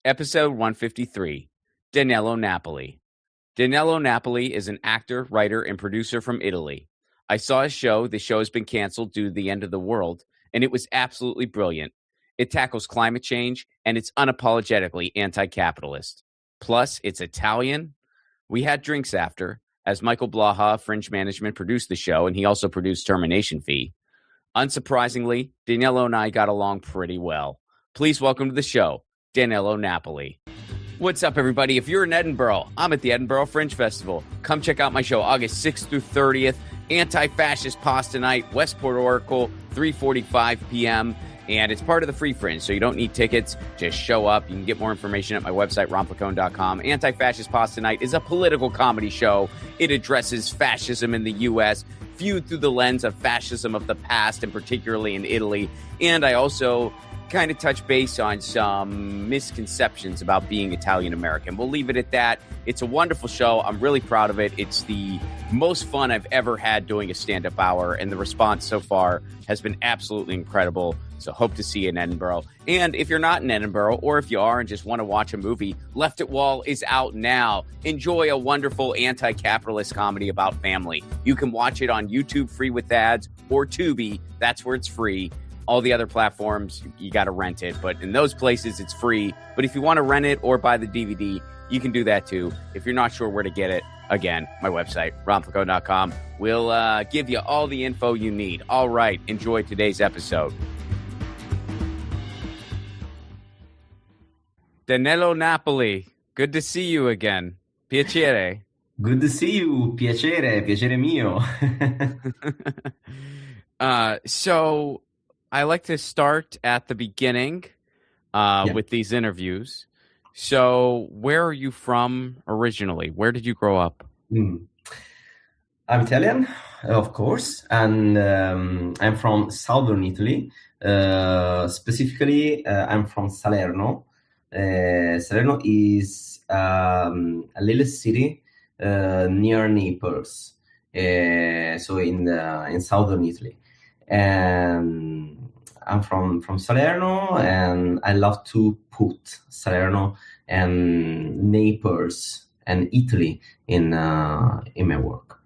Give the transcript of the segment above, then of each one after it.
Episode 153, Danilo Napoli. Danilo Napoli is an actor, writer, and producer from Italy. I saw his show. The show has been canceled due to the end of the world, and it was absolutely brilliant. It tackles climate change, and it's unapologetically anti-capitalist. Plus, it's Italian. We had drinks after, as Michael Blaha, Fringe management, produced the show, and he also produced Termination Fee. Unsurprisingly, Danilo and I got along pretty well. Please welcome to the show, Danilo Napoli. What's up, everybody? If you're in Edinburgh, I'm at the Edinburgh Fringe Festival. Come check out my show August 6th through 30th, Anti-Fascist Pasta Night, Westport Oracle, 3:45 p.m., and it's part of the free Fringe, so you don't need tickets. Just show up. You can get more information at my website, romplicone.com. Anti-Fascist Pasta Night is a political comedy show. It addresses fascism in the U.S., viewed through the lens of fascism of the past, and particularly in Italy. And I also kind of touch base on some misconceptions about being Italian American. We'll leave it at that. It's a wonderful show. I'm really proud of it. It's the most fun I've ever had doing a stand-up hour, and the response so far has been absolutely incredible. So hope to see you in Edinburgh. And if you're not in Edinburgh, or if you are and just want to watch a movie, Left at Wall is out now. Enjoy a wonderful anti-capitalist comedy about family. You can watch it on YouTube free with ads, or Tubi. That's where it's free. All the other platforms, you got to rent it. But in those places, it's free. But if you want to rent it or buy the DVD, you can do that too. If you're not sure where to get it, again, my website, romplicone.com, will give you all the info you need. All right, enjoy today's episode. Danilo Napoli, good to see you again. Piacere. Good to see you. Piacere mio. So I like to start at the beginning with these interviews. So where are you from originally? Where did you grow up? I'm Italian, of course, and I'm from southern Italy. Specifically, I'm from Salerno. Salerno is a little city near Naples, so in southern Italy. And I'm from Salerno, and I love to put Salerno and Naples and Italy in my work.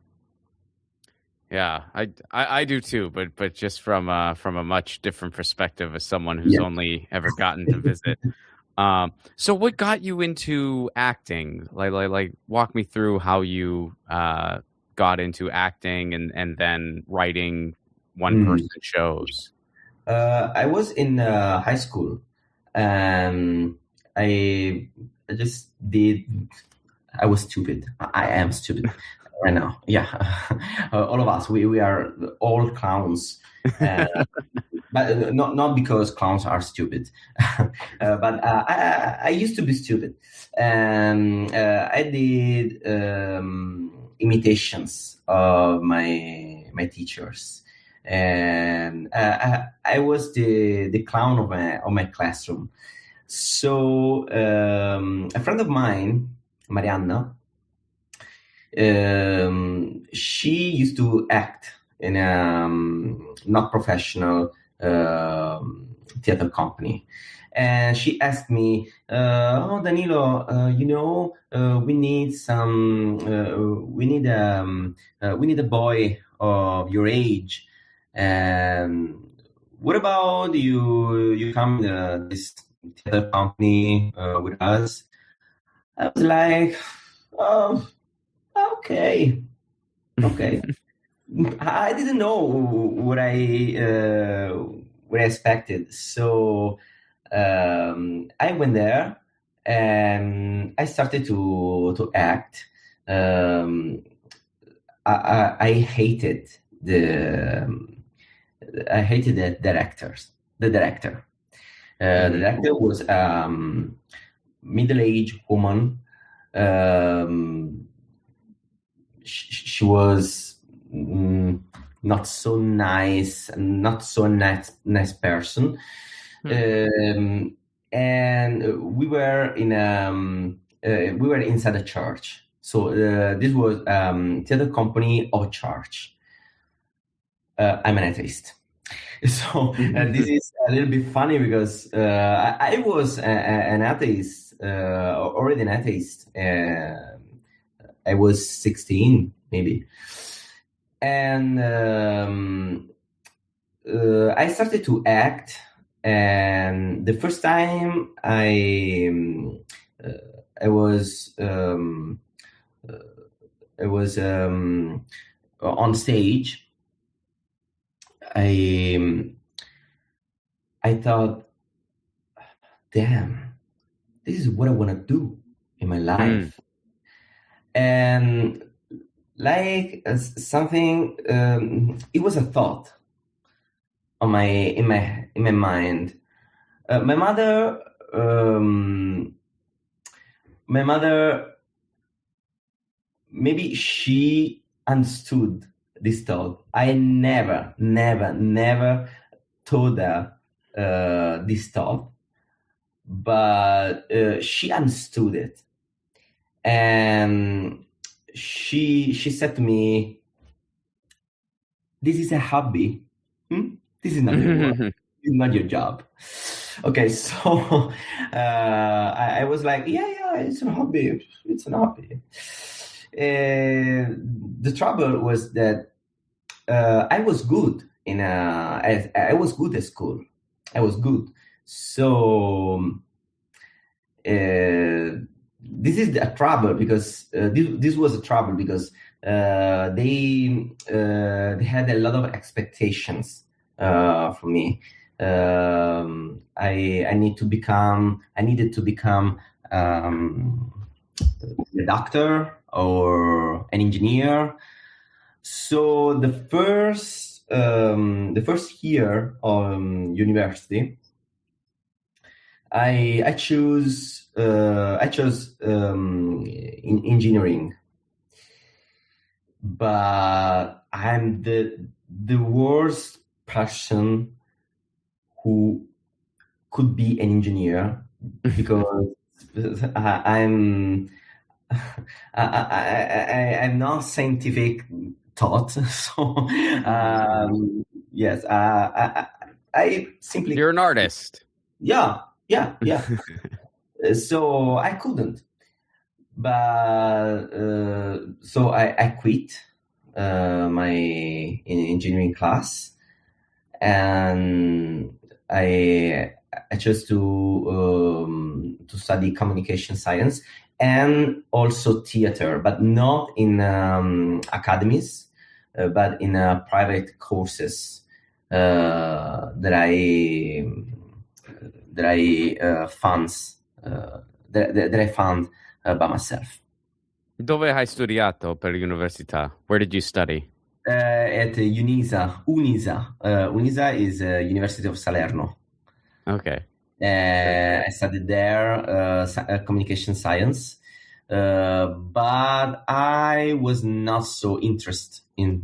Yeah, I do too, but just from a much different perspective as someone who's only ever gotten to visit. So what got you into acting? Like walk me through how you got into acting and then writing one-person shows. I was in high school, and I just did. I was stupid. I am stupid right now. Yeah, all of us. We are all clowns, but not because clowns are stupid. But I used to be stupid, and I did imitations of my teachers. And I was the clown of my classroom. So a friend of mine, Marianna, she used to act in a not professional theater company, and she asked me, "Oh, Danilo, we need a boy of your age. And what about you come to this theater company with us?" I was like, "Oh, okay." I didn't know what I expected, so I went there and I started to act. I hated the director. The director was middle-aged woman. She was not so nice person. And we were inside a church. So this was theater company of a church. I'm an atheist. So this is a little bit funny because I was an atheist, already an atheist. I was 16, maybe. And I started to act. And the first time I was on stage, I thought, damn, this is what I want to do in my life. And like something, it was a thought on in my mind. My mother, maybe she understood this thought. I never told her this thought, but she understood it, and she said to me, "This is a hobby. This is not your work. This is not your job." Okay, so I was like, yeah, it's a hobby. It's a hobby. The trouble was that I was good I was good at school. I was good. So this is a trouble because this was a trouble because they had a lot of expectations for me. I needed to become a doctor or an engineer. So the first year of university, I chose engineering, but I'm the worst person who could be an engineer because I'm not scientific thought. So yes, I simply. You're an artist. Yeah. So I couldn't, but so I quit my engineering class, and I chose to study communication science and also theater, but not in academies, but in private courses that I found by myself. Dove hai studiato per l'università? Where did you study? At Unisa. Unisa is University of Salerno. Okay. I studied there communication science, but I was not so interested in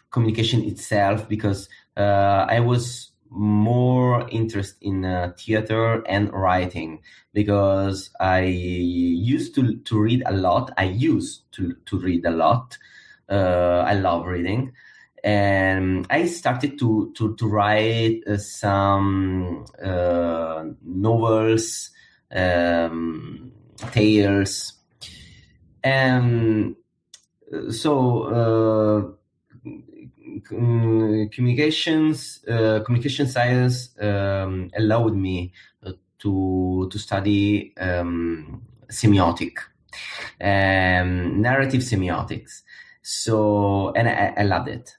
communication itself because I was more interested in theater and writing because I used to read a lot. I used to read a lot. I love reading. And I started to write some novels, tales, and so communication science allowed me to study semiotic, narrative semiotics. So, and I loved it.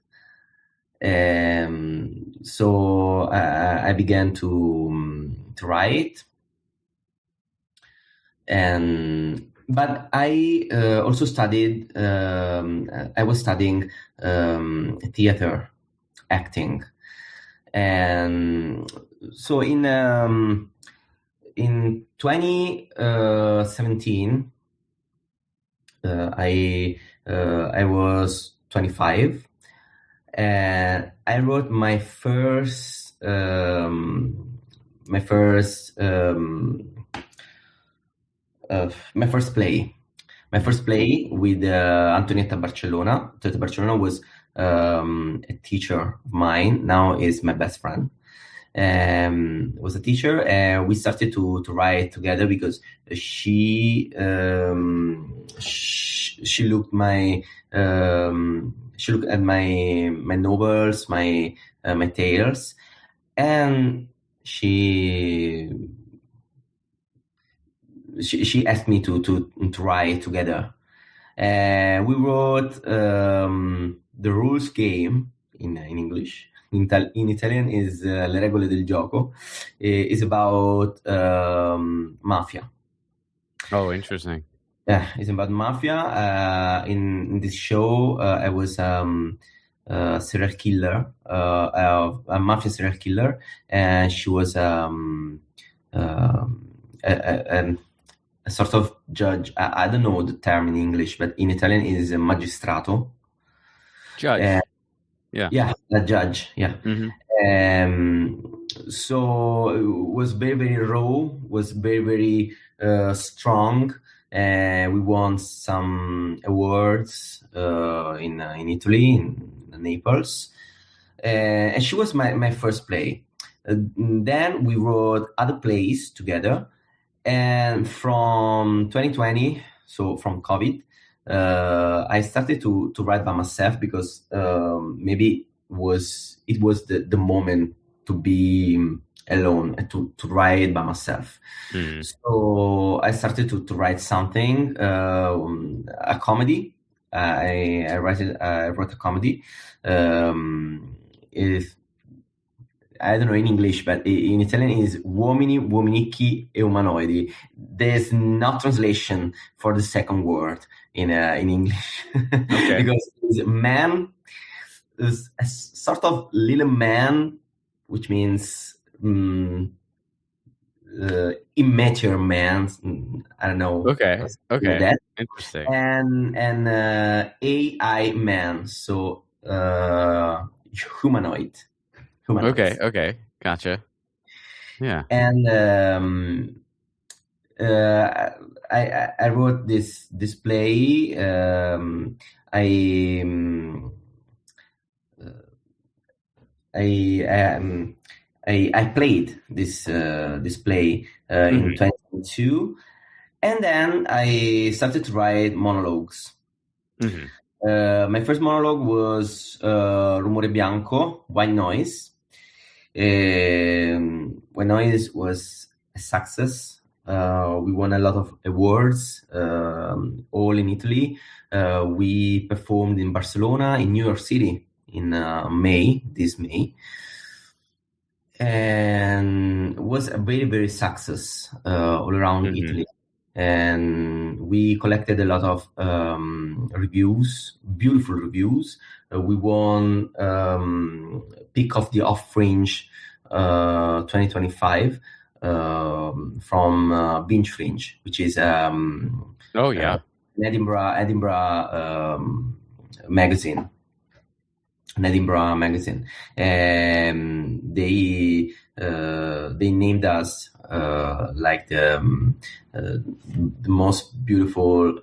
So I began to write, but I also studied. I was studying theater, acting, and so in 2017, I was 25. And I wrote my first play with Antonietta Barcellona. Antonietta Barcellona was a teacher of mine. Now is my best friend. Was a teacher, and we started to write together because she looked she looked at my novels, my tales, and she asked me to write together. We wrote the rules game in English. In Italian is Le regole del gioco. Is about mafia. Oh, interesting. Yeah, it's about mafia. In this show, I was a serial killer, a mafia serial killer, and she was a sort of judge. I don't know the term in English, but in Italian it is a magistrato. Judge. Yeah, a judge. Yeah. So it was very, very raw, was very, very strong. We won some awards in Italy, in Naples. And she was my first play. Then we wrote other plays together. And from 2020, so from COVID, I started to write by myself because maybe it was the moment to be alone and to write by myself. So I started to write something, a comedy. I wrote a comedy. I don't know in English, but in Italian is uomini, uominicchi e umanoidi. There's no translation for the second word in English. Okay. Because it's man is a sort of little man, which means immature man. I don't know. Okay. That. Interesting. And AI man, so humanoid. Okay, gotcha. Yeah. And I wrote this play. I played this play in 2022, and then I started to write monologues. My first monologue was Rumore Bianco, White Noise. White Noise was a success. We won a lot of awards, all in Italy. We performed in Barcelona, in New York City in this May. And it was a very, very success all around Italy. And we collected a lot of reviews, beautiful reviews. We won Pick of the Off Fringe 2025 from Binge Fringe, which is an Edinburgh magazine. An Edinburgh magazine. They named us like the most beautiful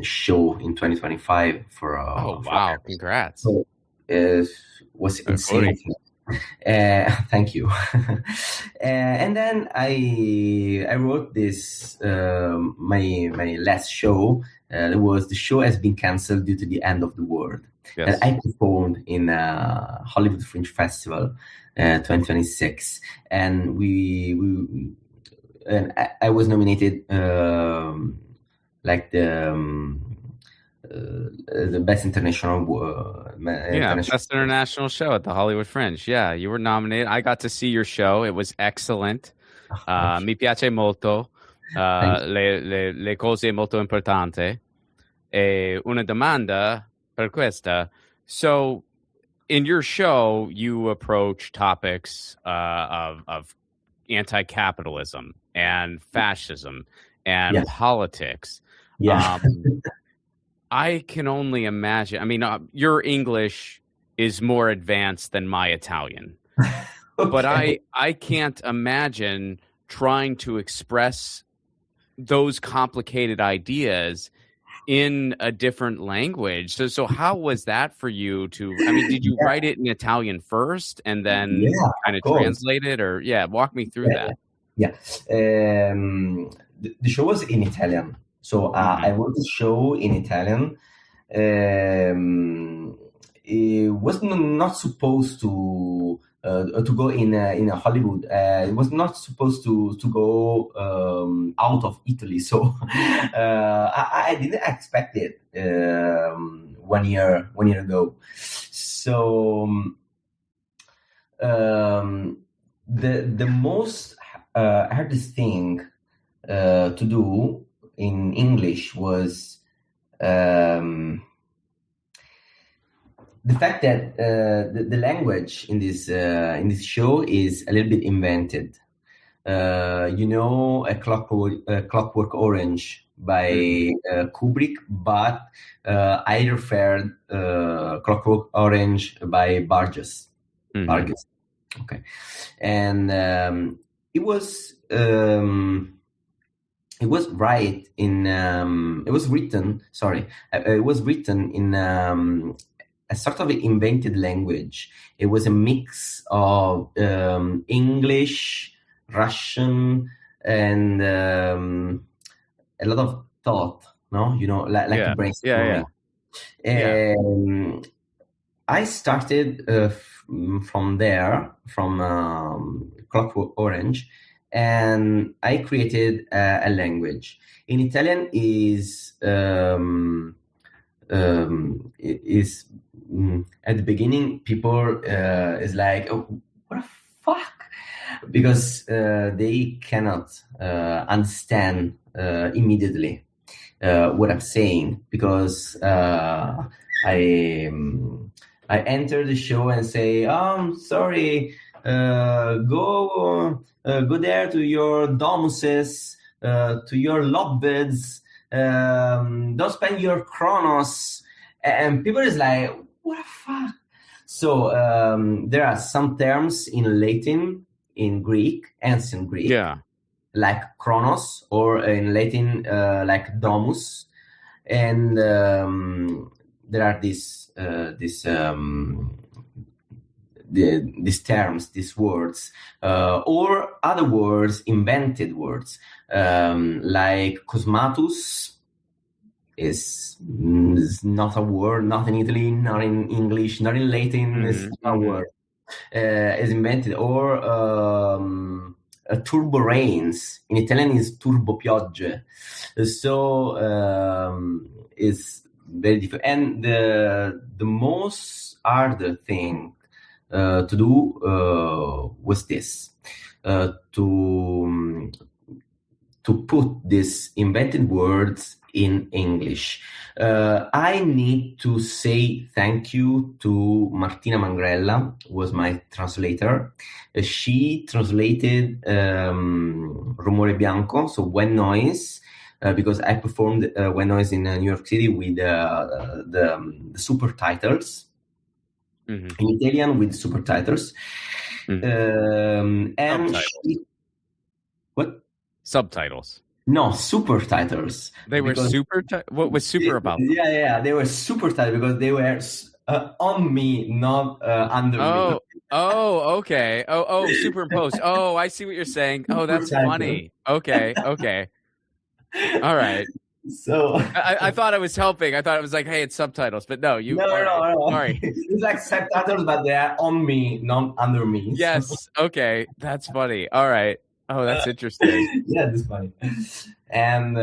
show in 2025 for wow, congrats. So it was insane. Thank you. And then I wrote this my last show. The show has been cancelled due to the end of the world. Yes. And I performed in Hollywood Fringe Festival 2026, and I was nominated like the best international best international show at the Hollywood Fringe. Yeah, you were nominated. I got to see your show. It was excellent. Mi piace molto. Le cose molto importante. E una domanda per questa. So, in your show, you approach topics of anti-capitalism and fascism and politics. Yeah. I can only imagine. I mean, your English is more advanced than my Italian, but I can't imagine trying to express those complicated ideas in a different language. So how was that for you to, I mean, did you write it in Italian first and then Yeah, kind of of course. translate it, or walk me through Yeah, that. yeah. The show was in Italian, so I Hmm. wrote the show in Italian. It was not supposed to go in a Hollywood. It was not supposed to go out of Italy. So I didn't expect it 1 year ago. So the most hardest thing to do in English was the fact that the language in this show is a little bit invented. A Clockwork Orange by Kubrick, but I referred Clockwork Orange by Burgess. Burgess. Okay, and it was right in it was written. Sorry, it was written in a sort of invented language. It was a mix of English, Russian, and a lot of thought. No, like brainstorming. I started from there, from Clockwork Orange, and I created a language. In Italian is at the beginning people is like, oh, what the fuck, because they cannot understand immediately what I'm saying, because I enter the show and say, oh, sorry, go there to your domuses, to your lobbies, don't spend your chronos. And people is like, what the fuck? So there are some terms in Latin, in Greek, ancient Greek, like chronos, or in Latin like domus, and there are these terms, these words, or other words, invented words, like cosmatus is not a word, not in Italy, not in English, not in Latin. It's not a word. Is invented, or turbo rains in Italian is turbo piogge. So it's very different. And the most harder thing to do was this, to put these invented words in English. I need to say thank you to Martina Mangrella, who was my translator. She translated Rumore Bianco, so When Noise, because I performed When Noise in New York City with the super titles, in Italian with super titles. And what? Subtitles. No, super titles. They were super. What was super about them? Yeah, they were super titles because they were on me, not under me. Oh, okay. Oh, superimposed. Oh, I see what you're saying. Oh, that's funny. Okay. All right. So I thought I was helping. I thought it was like, hey, it's subtitles, but no, you. No. Sorry. It's like subtitles, but they are on me, not under me. Yes. So. Okay, that's funny. All right. Oh, that's interesting. Yeah, that's funny. And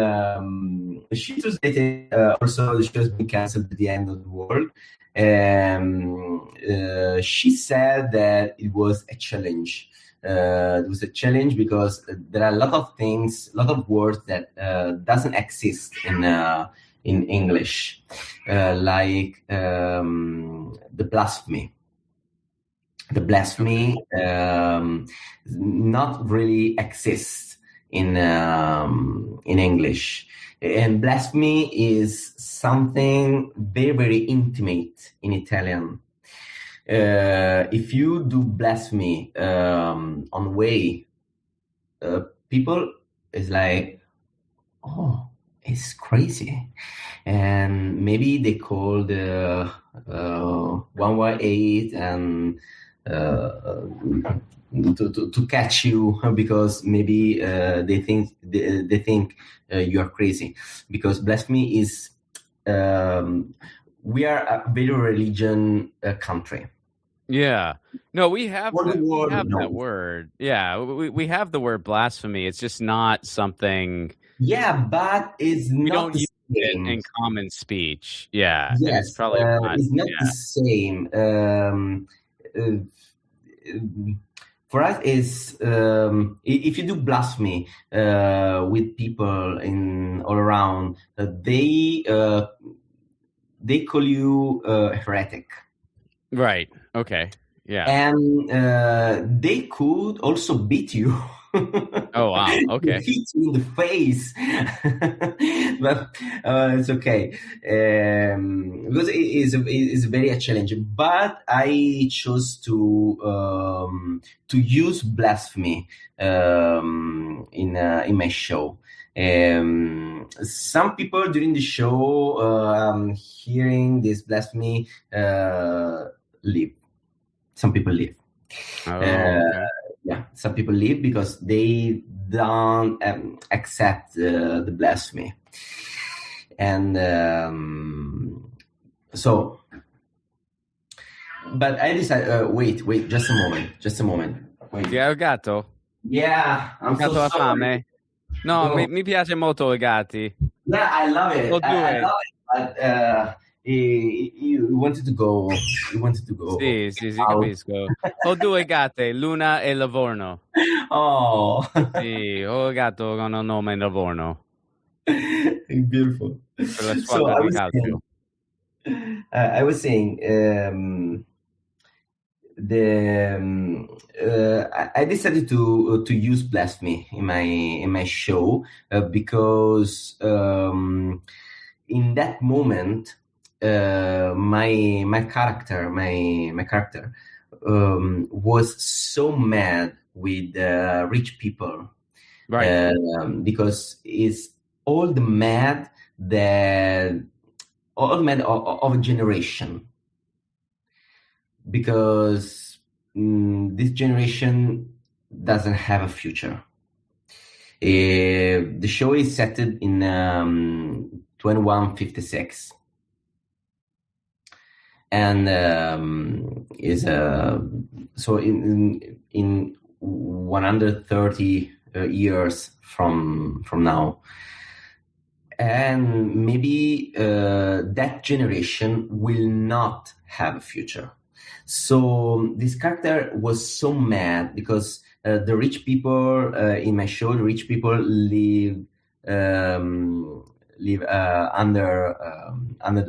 she translated also the show has been cancelled at the end of the world. She said that it was a challenge. It was a challenge because there are a lot of things, a lot of words that doesn't exist in English, like the blasphemy. The blasphemy not really exists in English, and blasphemy is something very, very intimate in Italian. If you do blasphemy on way, people is like, oh, It's crazy. And maybe they called 118 and to catch you because maybe they think you are crazy, because blasphemy is we are a very religion country. Yeah. No, we have For the that. We world, have that no. word. Yeah, we have the word blasphemy. It's just not something Yeah, but it's we not don't the use it same. in common speech. Yeah, and it's Yes, probably not. it's not the Yeah. same. For us, is if you do blasphemy with people in all around, they call you heretic, Right. Okay. Yeah. and they could also beat you. Oh wow. They Okay. hit you in the face, but it's okay because it is very a challenge. But I chose to use blasphemy in my show. Some people during the show hearing this blasphemy leave. Some people leave. Oh, Uh, okay. yeah, some people leave because they don't accept the blasphemy, and so. But I decided. Wait, just a moment. Wait. Chi è il gatto? Yeah, I'm Il so gatto ha sorry. fame? No, No. mi piace molto i gatti. Yeah, I love it. Ho I due. love it. But he wanted to go. He wanted to go Sì, out. capisco. Ho due gatte, Luna e Lavorno. Oh, Sì, ho un gatto con un nome Lavorno beautiful. per la So squadra di calcio. I was saying, I decided to use blasphemy in my show because in that moment my character was so mad with rich people, Right. because it's all the mad that all the mad of a generation, because this generation doesn't have a future. The show is set in 2156, and is so in 130 years from now, and maybe that generation will not have a future. So this character was so mad because the rich people in my show, the rich people live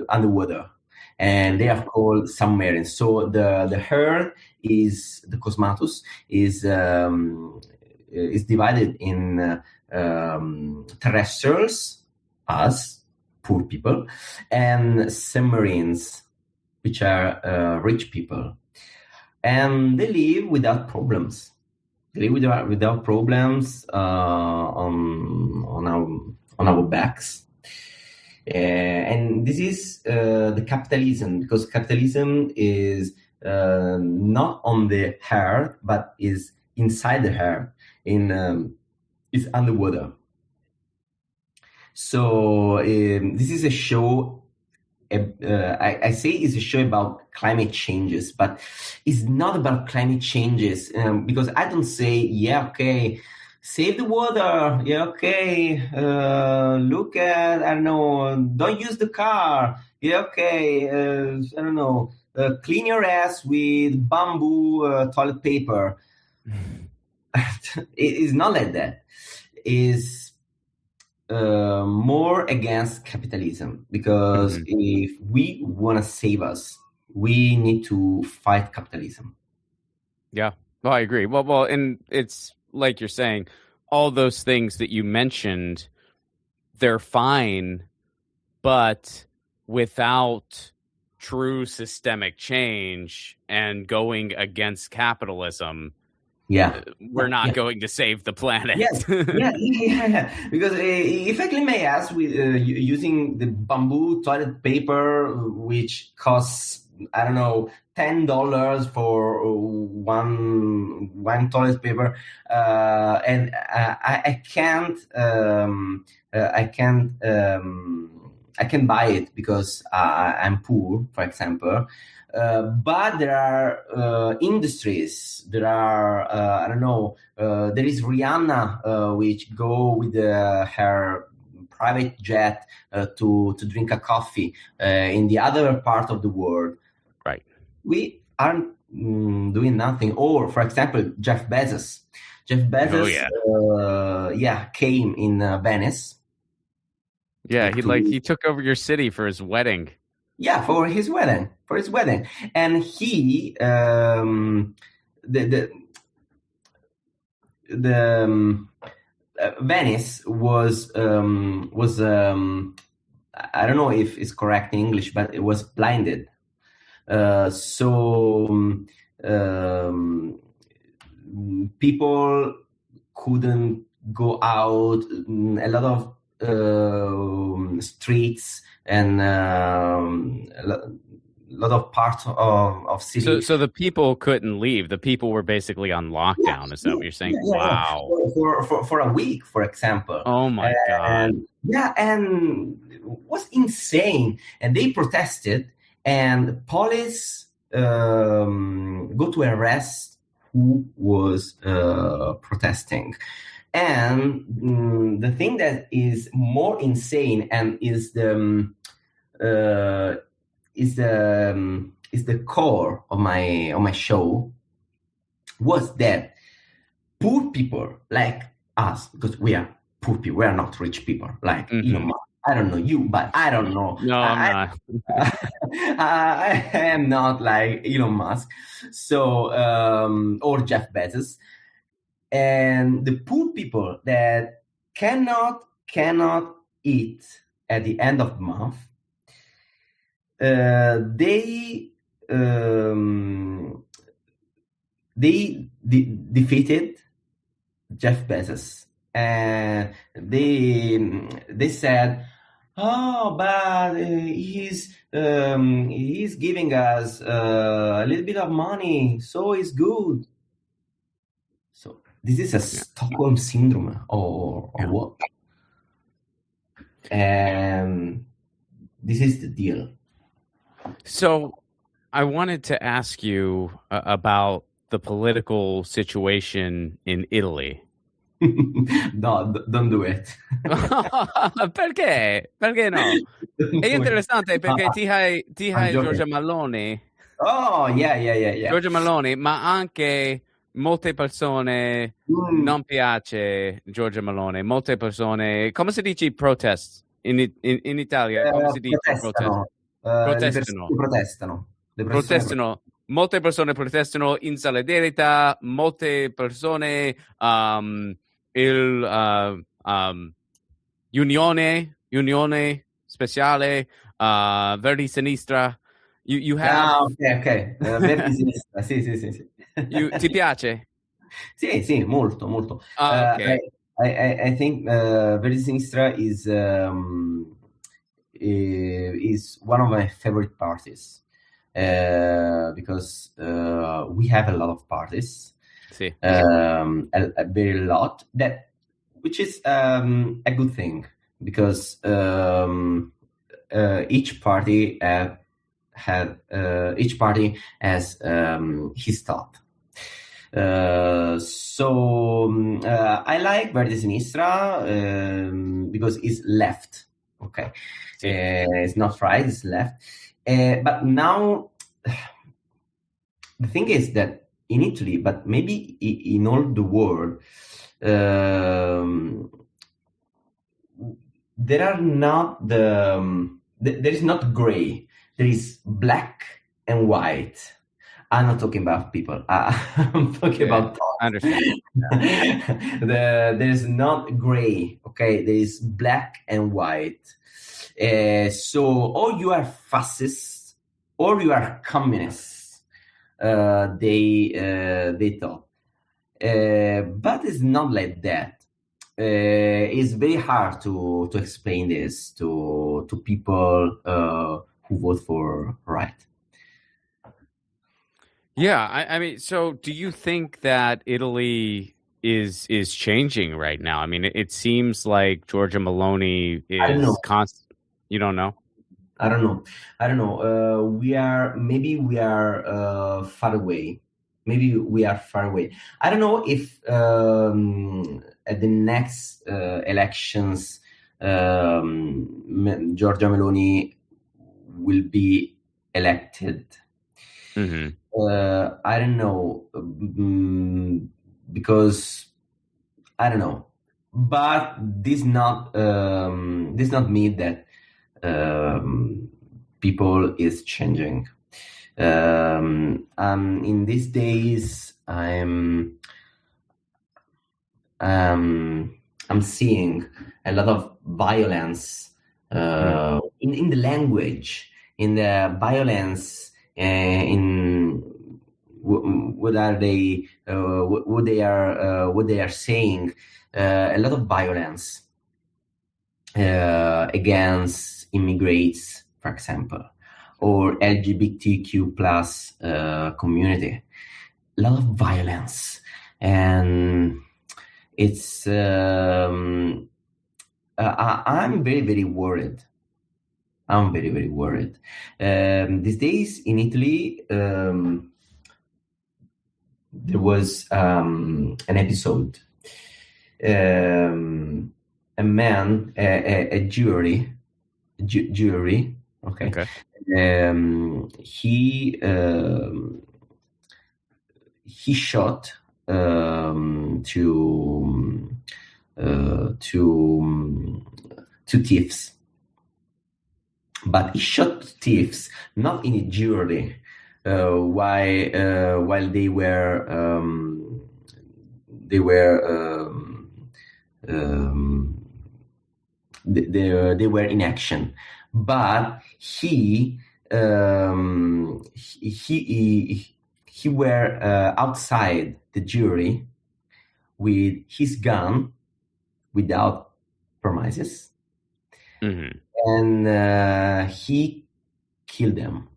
underwater, and they are called submarines. So the Earth is the cosmatus is divided in terrestrials, us poor people, and submarines, which are rich people, and they live without problems. They live without problems on our backs. And this is the capitalism, because capitalism is not on the earth, but is inside the earth, is underwater. So this is a show. I say it's a show about climate changes, but it's not about climate changes, because I don't say, yeah, okay, save the water, yeah, okay, look at, I don't know, don't use the car, yeah, okay, I don't know, clean your ass with bamboo toilet paper. It's not like that. It's more against capitalism, because if we want to save us, we need to fight capitalism. Yeah. Well, I agree. Well, and it's like you're saying, all those things that you mentioned, they're fine, but without true systemic change and going against capitalism, Yeah. we're not going to save the planet. Yes, yeah. Because if I may ask, with using the bamboo toilet paper, which costs, I don't know, $10 for one toilet paper, and I can't I can buy it because I'm poor, for example. But there are industries. There are I don't know. There is Rihanna, which go with her private jet to drink a coffee in the other part of the world. Right. We aren't doing nothing. Or, for example, Jeff Bezos. Jeff Bezos, came in Venice. Yeah, he took over your city for his wedding. Yeah, for his wedding. And he Venice was I don't know if it's correct in English, but it was blinded. So people couldn't go out. A lot of streets and a lot of parts of city. So the people couldn't leave. The people were basically on lockdown. Is that what you're saying? Wow. For a week, for example. Oh my God. Yeah, and it was insane. And they protested, and police go to arrest who was protesting. And the thing that is more insane and is the core of my show was that poor people like us, because we are poor people, we are not rich people like Elon Musk. I don't know you, but I don't know. No, I'm not. I am not like Elon Musk, so or Jeff Bezos. And the poor people that cannot eat at the end of the month, they defeated Jeff Bezos, and they said, "Oh, but he's giving us a little bit of money, so it's good." So this is a Stockholm syndrome, or what? And this is the deal. So I wanted to ask you about the political situation in Italy. No, don't do it. Perché? Perché no? È interessante perché ti hai Giorgia Meloni. Oh, yeah. Giorgia Meloni, ma anche molte persone non piace Giorgia Meloni. Molte persone, come si dice protest in Italia? Come si dice protest? Protestano. Molte persone protestano in solidarietà. Molte persone Unione speciale Verdi Sinistra. You have ok. Verdi Sinistra. Sì. Ti piace? Sì, molto. Okay. I think Verdi Sinistra is one of my favorite parties because we have a lot of parties. Sì. A very lot, which is a good thing, because each party has his thought. So I like Verdi Sinistra because it's left. Okay, it's not right; it's left. But now the thing is that in Italy, but maybe in all the world, there are not there is not gray. There is black and white. I'm not talking about people. I'm talking about thoughts. I understand. There is not gray. Okay, there is black and white. So, or you are fascists, or you are communists. They thought, But it's not like that. It's very hard to explain this to people who vote for right. Yeah, I mean, so do you think that Italy is changing right now? I mean, it seems like Giorgia Meloni I don't know. is constant. You don't know? I don't know. I don't know. Maybe we are far away. Maybe we are far away. I don't know if at the next elections, Giorgia Meloni will be elected. Mm-hmm. I don't know because I don't know. But this not mean that people is changing. In these days, I'm seeing a lot of violence in the language, in the violence, in what are they, what they are saying. A lot of violence against immigrants, for example, or LGBTQ plus community. A lot of violence, and it's I'm very, very worried. I'm very, very worried. These days in Italy, there was an episode. A man, a jury, okay. He shot two thieves, but he shot thieves not in a jury while they were they were in action, but he were outside the jury with his gun without premises, and he killed them.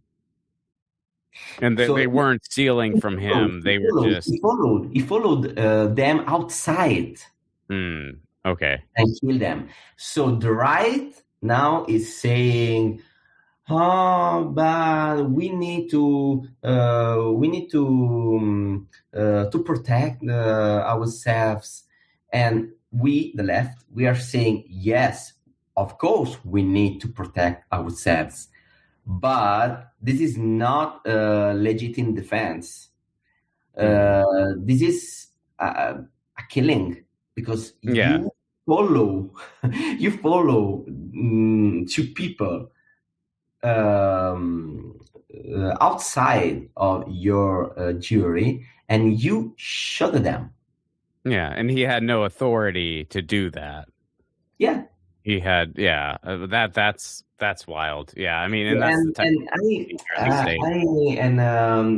And they weren't stealing from him; they were just he followed them outside. Okay. And killed them. So the right now is saying, but we need to protect ourselves. And we, the left, we are saying, yes, of course we need to protect ourselves, but this is not legitimate defense. This is a killing, because you follow two people outside of your jury, and you shot them. Yeah, and he had no authority to do that. Yeah, he had. Yeah, that's wild. Yeah, I mean, and that's the type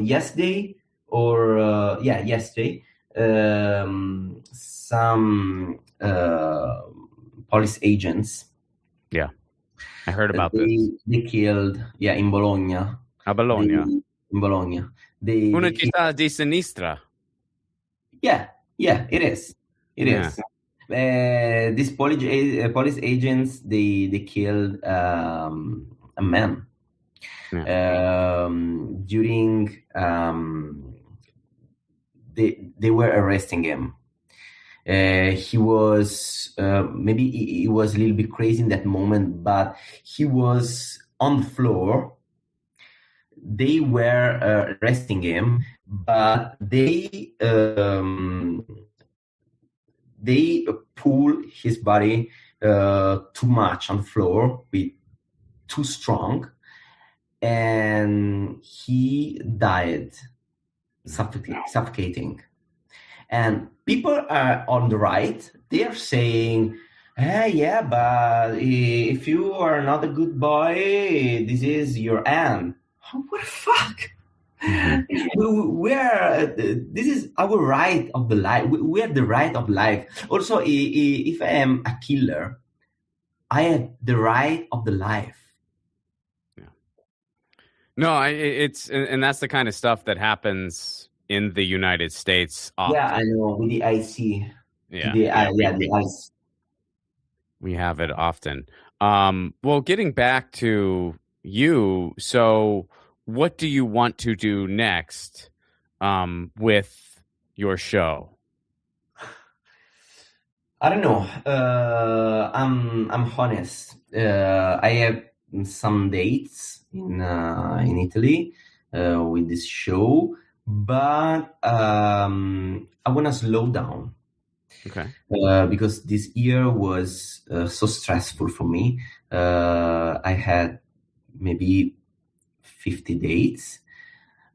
yesterday, or yesterday, some police agents. Yeah, I heard about this. They killed, in Bologna. A Bologna. In Bologna. Una città di sinistra. Yeah, it is. It is. These police agents, they killed a man during they were arresting him. He was maybe he was a little bit crazy in that moment, but he was on the floor. They were arresting him, but they pull his body too much on the floor, with too strong, and he died, suffocating. And people are on the right, they are saying, yeah, but if you are not a good boy, this is your end. Oh, what the fuck? We are. This is our right of the life. We have the right of life. Also, if I am a killer, I have the right of the life. No, and that's the kind of stuff that happens in the United States often. Yeah, I know, with the IC. Yeah, the ICE. We have it often. Well, getting back to you, so what do you want to do next with your show? I don't know. I'm honest. I have some dates in Italy with this show, but I want to slow down. Okay. Because this year was so stressful for me. I had maybe 50 dates,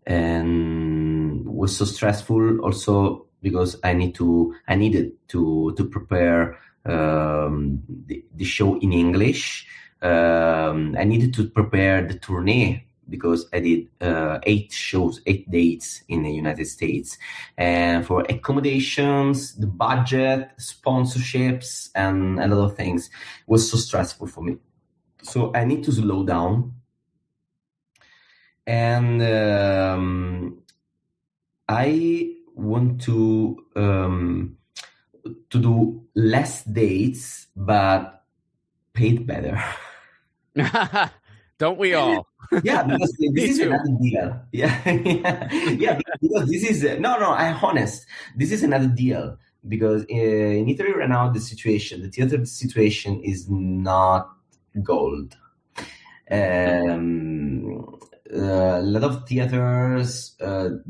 and was so stressful also because I needed to prepare the show in English. I needed to prepare the tournée because I did 8 dates in the United States, and for accommodations, the budget, sponsorships, and a lot of things. It was so stressful for me. So I need to slow down. And I want to do less dates, but paid better. Don't we all? Yeah, because this is another deal. Yeah, because this is I'm honest. This is another deal because in Italy right now the theater situation is not gold. A lot of theaters their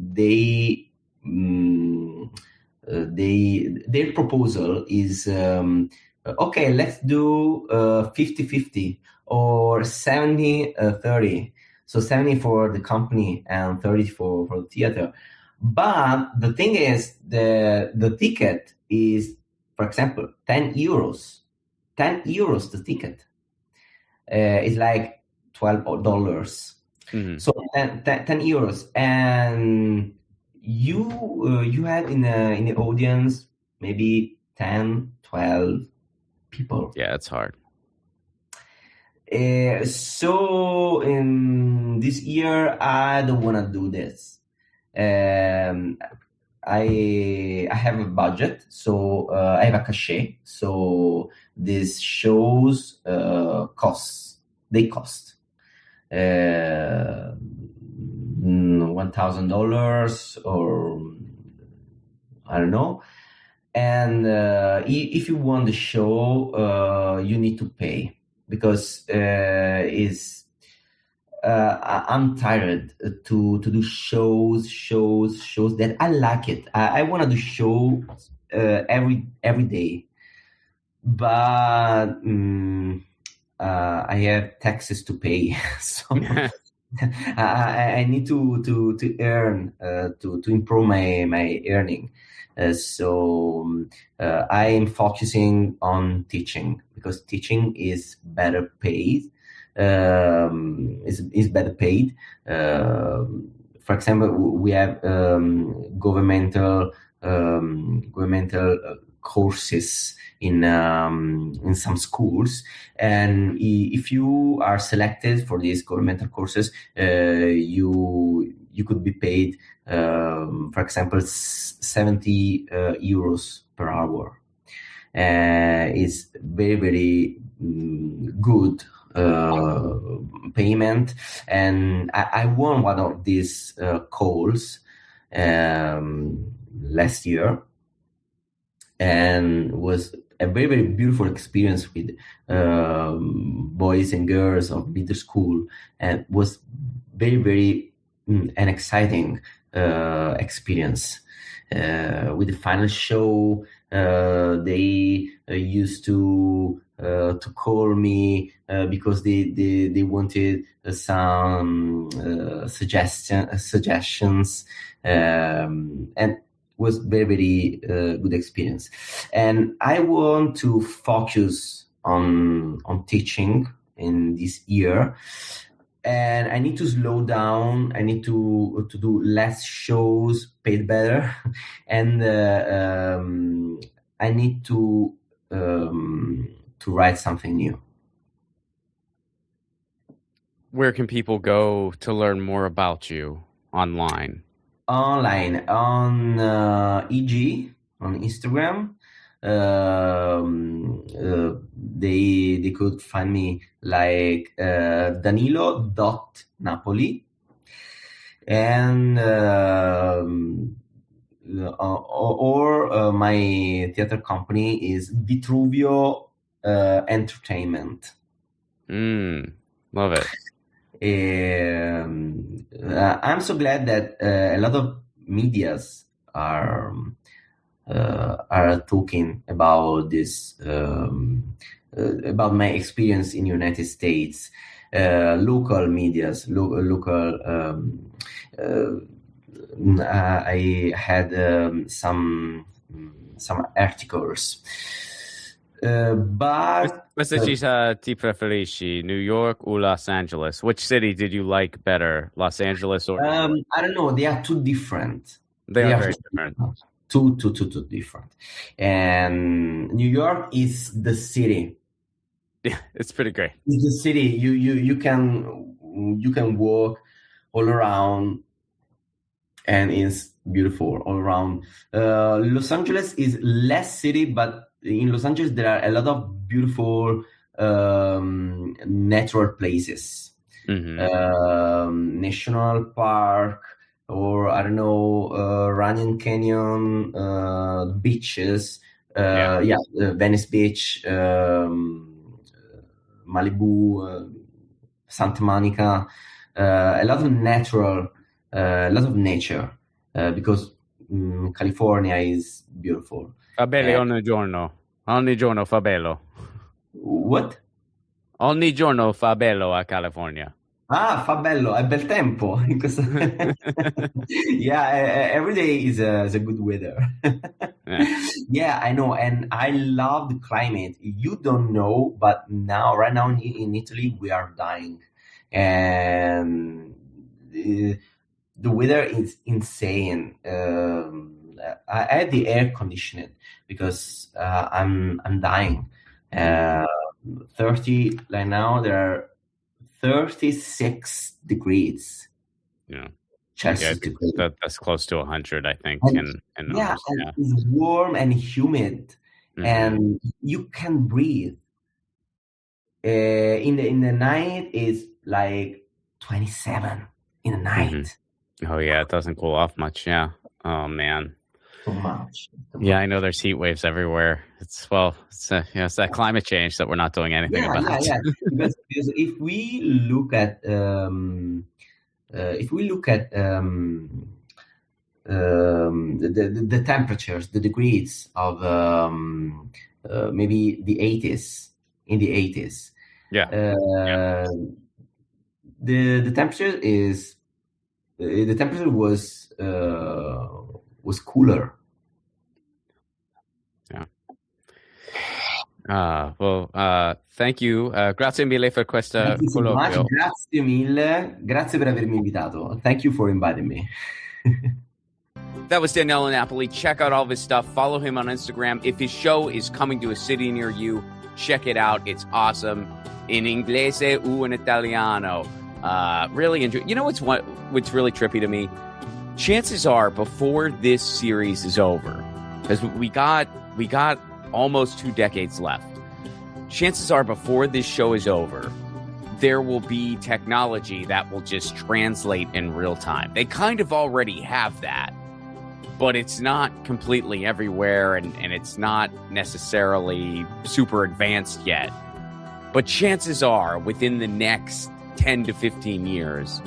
proposal is okay, let's do 50-50 or 70-30. So 70 for the company and 30 for the theater. But the thing is, the ticket is, for example, 10 euros. 10 euros the ticket. It's like $12. Mm-hmm. So 10 euros, and you have in the audience maybe 10, 12 people. Yeah, it's hard. So in this year, I don't want to do this. I have a budget, so I have a cachet. So these shows cost $1,000 or I don't know. And if you want the show, you need to pay because I'm tired to do shows that I like it. I want to do shows every day, but I have taxes to pay, so I need to earn to improve my earning. So I am focusing on teaching because teaching is better paid. Is better paid. For example, we have governmental courses in some schools, and if you are selected for these governmental courses, you could be paid, for example, 70 euros per hour. It's very, very good payment, and I won one of these calls last year, and was a very, very beautiful experience with boys and girls of middle school, and was very, very an exciting experience. With the final show, they used to call me because they wanted some suggestions, and was very, very good experience. And I want to focus on teaching in this year. and I need to slow down. I need to do less shows, paid better, and I need to write something new. Where can people go to learn more about you online? Online on EG on Instagram. They could find me like Danilo.Napoli, and or my theater company is Vitruvio Entertainment. Love it. I'm so glad that a lot of medias are talking about this, about my experience in United States. Local medias, local. I had some articles, but. Questa città ti preferisci, New York or Los Angeles? Which city did you like better, Los Angeles or? I don't know. They are too different. They are very different. Too different. And New York is the city. Yeah, it's pretty great. It's the city. You can walk all around, and it's beautiful all around. Los Angeles is less city, but in Los Angeles there are a lot of beautiful natural places, national park, or I don't know, Runyon Canyon, beaches, Venice Beach, Malibu, Santa Monica, a lot of natural, a lot of nature, because California is beautiful. Fa bello ogni giorno fa bello. What? Ogni giorno fa bello a California. Ah, fa bello, è bel tempo. Yeah, every day is a good weather. Yeah, I know, and I love the climate. You don't know, but right now in Italy, we are dying, and the weather is insane. I had the air conditioned because I'm dying. 30 right now. There are 36 degrees. Yeah. Celsius. Yeah, that's close to 100, I think. And it's warm and humid, and you can breathe. In the night is like 27 in the night. Oh yeah, it doesn't cool off much. Yeah. Oh man. So much. Yeah, I know there's heat waves everywhere. It's that climate change that we're not doing anything about. Yeah. because if we look at the temperatures, the degrees of maybe the 80s, in the 80s. Yeah. The temperature was cooler. Yeah. Thank you. Grazie mille per questa colloquio. Grazie mille. Grazie per avermi invitato. Thank you for inviting me. That was Danilo Napoli. Check out all of his stuff. Follow him on Instagram. If his show is coming to a city near you, check it out. It's awesome. In inglese o in italiano. Really enjoy. You know what's really trippy to me? Chances are, before this series is over, because we got almost 2 decades left. Chances are, before this show is over, there will be technology that will just translate in real time. They kind of already have that, but it's not completely everywhere, and it's not necessarily super advanced yet. But chances are, within the next 10 to 15 years,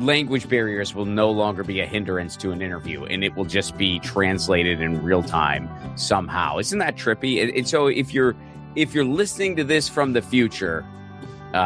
language barriers will no longer be a hindrance to an interview, and it will just be translated in real time somehow. Isn't that trippy? And so if you're listening to this from the future,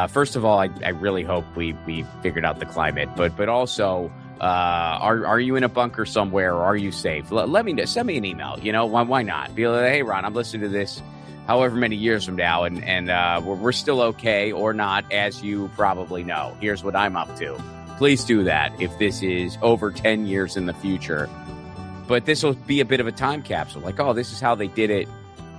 first of all, I really hope we figured out the climate, but also, are you in a bunker somewhere, or are you safe? Let me know. Send me an email. You know, why not? Be like, hey, Ron, I'm listening to this. however many years from now, and we're still okay or not, as you probably know. Here's what I'm up to. Please do that if this is over 10 years in the future. But this will be a bit of a time capsule. Like, oh, this is how they did it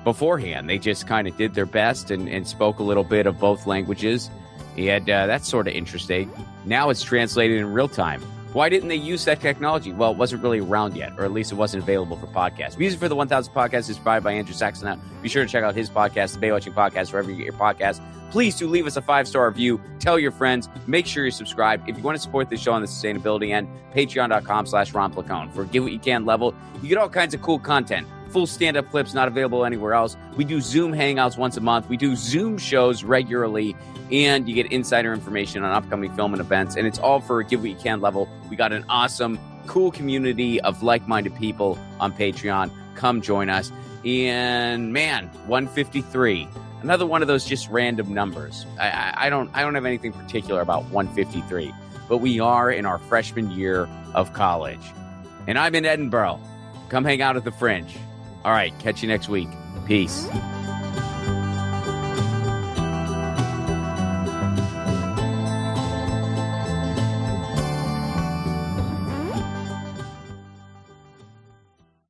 beforehand. They just kind of did their best and spoke a little bit of both languages. And that's sort of interesting. Now it's translated in real time. Why didn't they use that technology? Well, it wasn't really around yet, or at least it wasn't available for podcasts. Music for the 1000 Podcast is provided by Andrew Saxon. Be sure to check out his podcast, the Baywatching Podcast, wherever you get your podcast. Please do leave us a 5-star review. Tell your friends. Make sure you're subscribed. If you want to support this show on the sustainability end, patreon.com/Ron Placone. For Give What You Can level, you get all kinds of cool content. Full stand-up clips not available anywhere else. We do Zoom hangouts once a month. We do Zoom shows regularly. And you get insider information on upcoming film and events. And it's all for a Give What You Can level. We got an awesome, cool community of like-minded people on Patreon. Come join us. And man, 153. Another one of those just random numbers. I don't have anything particular about 153. But we are in our freshman year of college. And I'm in Edinburgh. Come hang out at the Fringe. All right, catch you next week. Peace.